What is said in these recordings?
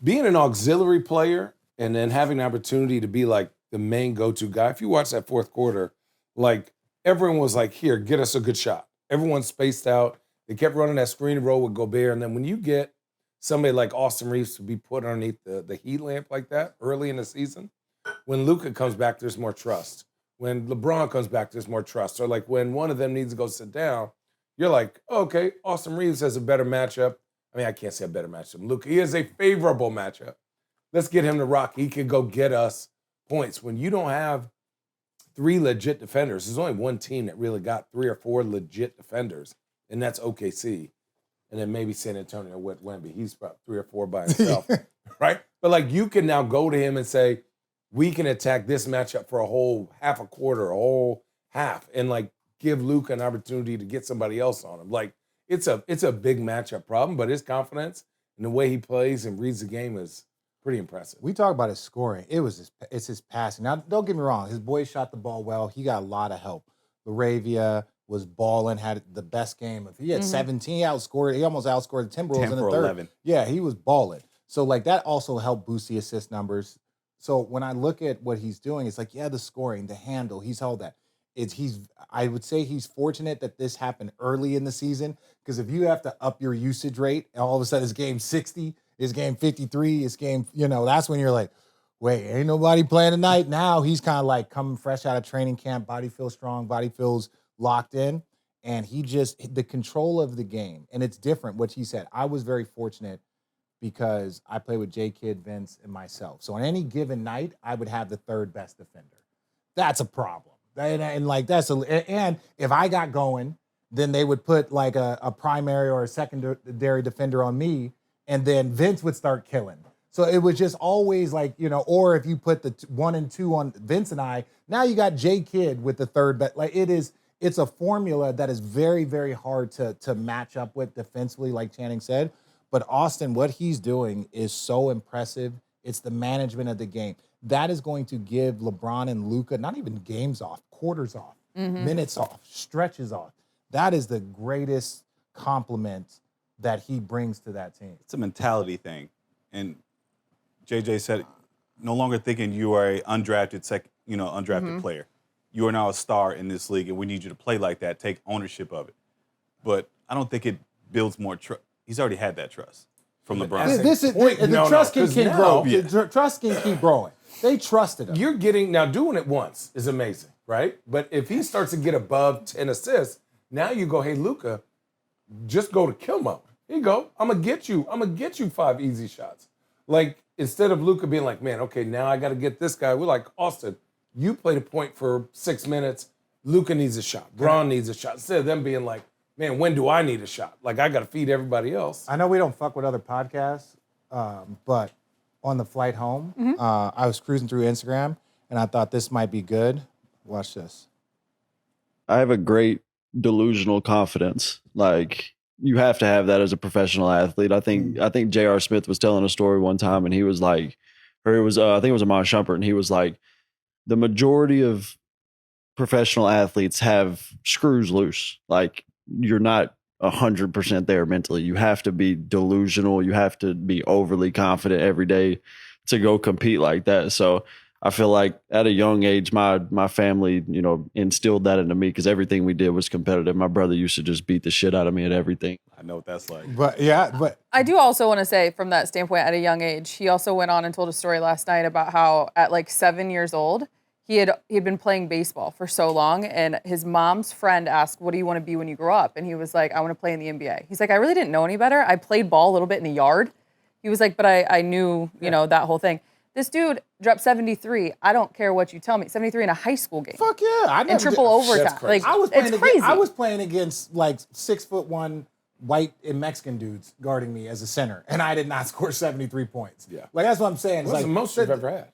being an auxiliary player and then having the opportunity to be like the main go-to guy. If you watch that fourth quarter, like everyone was like, here, get us a good shot. Everyone spaced out. They kept running that screen and roll with Gobert. And then when you get somebody like Austin Reeves to be put underneath the heat lamp like that early in the season, when Luka comes back, there's more trust. When LeBron comes back, there's more trust. Or like when one of them needs to go sit down, you're like, oh, okay, Austin Reeves has a better matchup. I mean, I can't say a better matchup. Luka, he has a favorable matchup. Let's get him to rock. He can go get us points. When you don't have three legit defenders, there's only one team that really got 3 or 4 legit defenders, and that's OKC. And then maybe San Antonio with Wemby. He's about 3 or 4 by himself, right? But like you can now go to him and say, we can attack this matchup for a whole half a quarter, a whole half, and like give Luka an opportunity to get somebody else on him. Like it's a big matchup problem, but his confidence and the way he plays and reads the game is pretty impressive. We talk about his scoring. It's his passing. Now, don't get me wrong. His boys shot the ball well. He got a lot of help. Laravia was balling, had the best game. He had 17, he almost outscored the Timberwolves in the third. 11. Yeah, he was balling. So, like, that also helped boost the assist numbers. So, when I look at what he's doing, it's like, yeah, the scoring, the handle, he's held that. I would say he's fortunate that this happened early in the season, because if you have to up your usage rate, and all of a sudden it's game 60, it's game 53, it's game, that's when you're like, wait, ain't nobody playing tonight. Now he's kind of like coming fresh out of training camp, body feels strong, body feels locked in, and the control of the game, and it's different, what he said. I was very fortunate because I play with J. Kidd, Vince, and myself. So on any given night, I would have the third best defender. That's a problem. And if I got going, then they would put like a primary or a secondary defender on me, and then Vince would start killing. So it was just always like, or if you put the 1 and 2 on Vince and I, now you got J. Kidd with the third best. Like it's a formula that is very, very hard to match up with defensively, like Channing said. But Austin, what he's doing is so impressive. It's the management of the game. That is going to give LeBron and Luka not even games off, quarters off, minutes off, stretches off. That is the greatest compliment that he brings to that team. It's a mentality thing. And JJ said, no longer thinking you are an undrafted player. You are now a star in this league, and we need you to play like that, take ownership of it. But I don't think it builds more trust. He's already had that trust from LeBron. The trust can grow. The trust can keep growing. They trusted him. Now doing it once is amazing, right? But if he starts to get above 10 assists, now you go, hey, Luka, just go to kill mode. Here you go. I'm going to get you 5 easy shots. Like, instead of Luka being like, man, okay, now I got to get this guy. We're like, Austin, you played a point for 6 minutes. Luka needs a shot. Braun needs a shot. Instead of them being like, man, when do I need a shot? Like, I got to feed everybody else. I know we don't fuck with other podcasts, but on the flight home, I was cruising through Instagram, and I thought this might be good. Watch this. I have a great delusional confidence. Like, you have to have that as a professional athlete. I think J.R. Smith was telling a story one time, and he was like, I think it was Amon Shumpert, and he was like, the majority of professional athletes have screws loose. Like, you're not 100% there mentally. You have to be delusional. You have to be overly confident every day to go compete like that. So I feel like at a young age, my family, instilled that into me, because everything we did was competitive. My brother used to just beat the shit out of me at everything. I know what that's like. But I do also want to say, from that standpoint, at a young age, he also went on and told a story last night about how at like 7 years old, he had been playing baseball for so long, and his mom's friend asked, what do you want to be when you grow up? And he was like, I want to play in the NBA. He's like, I really didn't know any better. I played ball a little bit in the yard. He was like, but I knew, that whole thing. This dude dropped 73. I don't care what you tell me. 73 in a high school game. Fuck yeah. In triple overtime. Like, it's crazy. I was playing against like 6'1" white and Mexican dudes guarding me as a center, and I did not score 73 points. Yeah. Like, that's what I'm saying. What's the most you've ever had?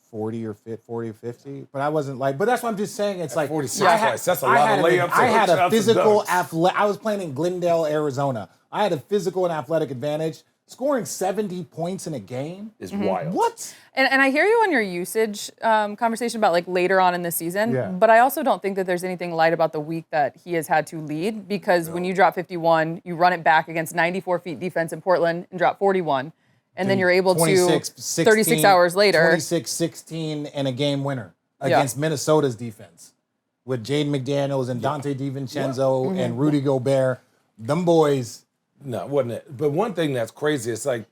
40 or 50, but I wasn't like, but that's what I'm just saying. It's like 46 twice. That's a lot of layups. I had a physical I was playing in Glendale, Arizona. I had a physical and athletic advantage scoring 70 points in a game is wild. What? And I hear you on your usage conversation about like later on in the season, Yeah. but I also don't think that there's anything light about the week that he has had to lead because when you drop 51, you run it back against 94 feet defense in Portland and drop 41, and then you're able 26, to 16, 36 hours later. 26-16 and a game winner against Minnesota's defense with Jaden McDaniels and Dante DiVincenzo and Rudy Gobert. Them boys. No, it wasn't it. But one thing that's crazy, it's like,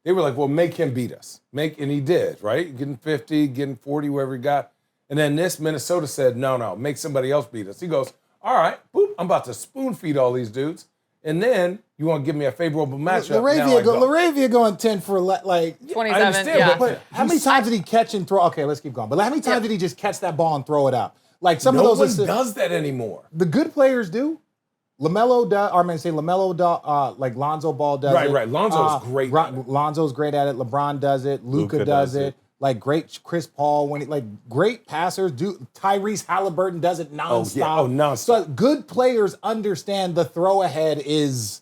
they were like, well, make him beat us. And he did, right? Getting 50, getting 40, wherever he got. And then this Minnesota said, no, make somebody else beat us. He goes, all right, boop, I'm about to spoon feed all these dudes. And then you want to give me a favorable matchup. Laravia going 10 for like 27, I understand, yeah. But how many times did he catch and throw? Okay, let's keep going. But how many times did he just catch that ball and throw it up? Like some no of those one does that anymore. The good players do. LaMelo does, or I mean, say LaMelo does, like Lonzo Ball does it. Right. Lonzo's great at it. Lonzo's great at it. LeBron does it. Luka does it. Like great Chris Paul great passers do. Tyrese Halliburton does it nonstop. Nonstop. So good players understand the throw ahead is.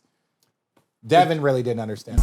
Devin really didn't understand.